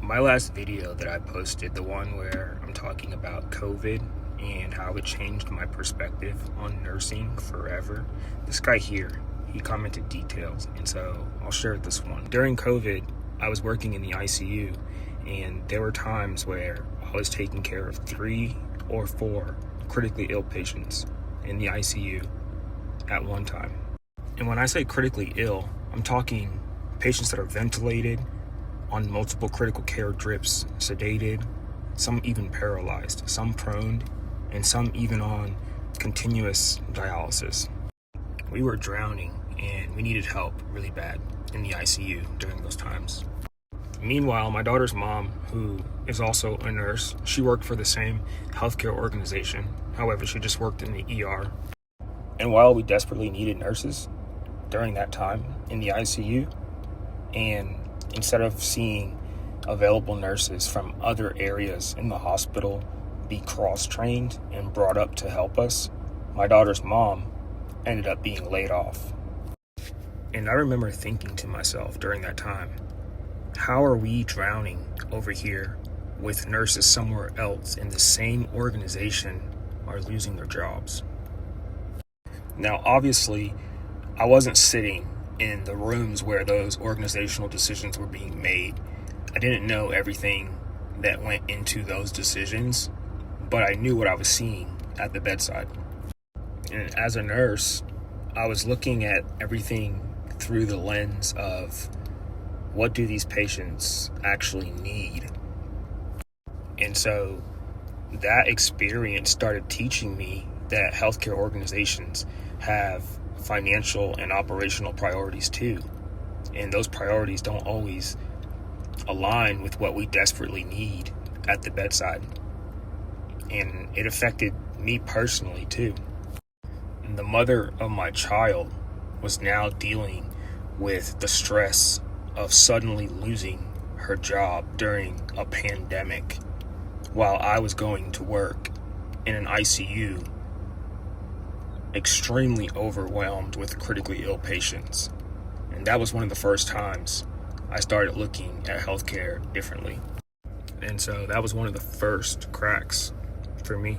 My last video that I posted, the one where I'm talking about COVID and how it changed my perspective on nursing forever, this guy here, he commented details, and so I'll share this one. During COVID, I was working in the ICU, and there were times where I was taking care of 3 or 4 critically ill patients in the ICU at one time. And when I say critically ill, I'm talking patients that are ventilated, on multiple critical care drips, sedated, some even paralyzed, some prone, and some even on continuous dialysis. We were drowning and we needed help really bad in the ICU during those times. Meanwhile, my daughter's mom, who is also a nurse, she worked for the same healthcare organization. However, she just worked in the ER. And while we desperately needed nurses during that time in the ICU, and instead of seeing available nurses from other areas in the hospital be cross-trained and brought up to help us, my daughter's mom ended up being laid off. And I remember thinking to myself during that time, how are we drowning over here with nurses somewhere else in the same organization are losing their jobs? Now, obviously, I wasn't sitting in the rooms where those organizational decisions were being made. I didn't know everything that went into those decisions, but I knew what I was seeing at the bedside. And as a nurse, I was looking at everything through the lens of what do these patients actually need? And so that experience started teaching me that healthcare organizations have financial and operational priorities too. And those priorities don't always align with what we desperately need at the bedside. And it affected me personally too. And the mother of my child was now dealing with the stress of suddenly losing her job during a pandemic while I was going to work in an ICU, extremely overwhelmed with critically ill patients. And that was one of the first times I started looking at healthcare differently. And so that was one of the first cracks for me.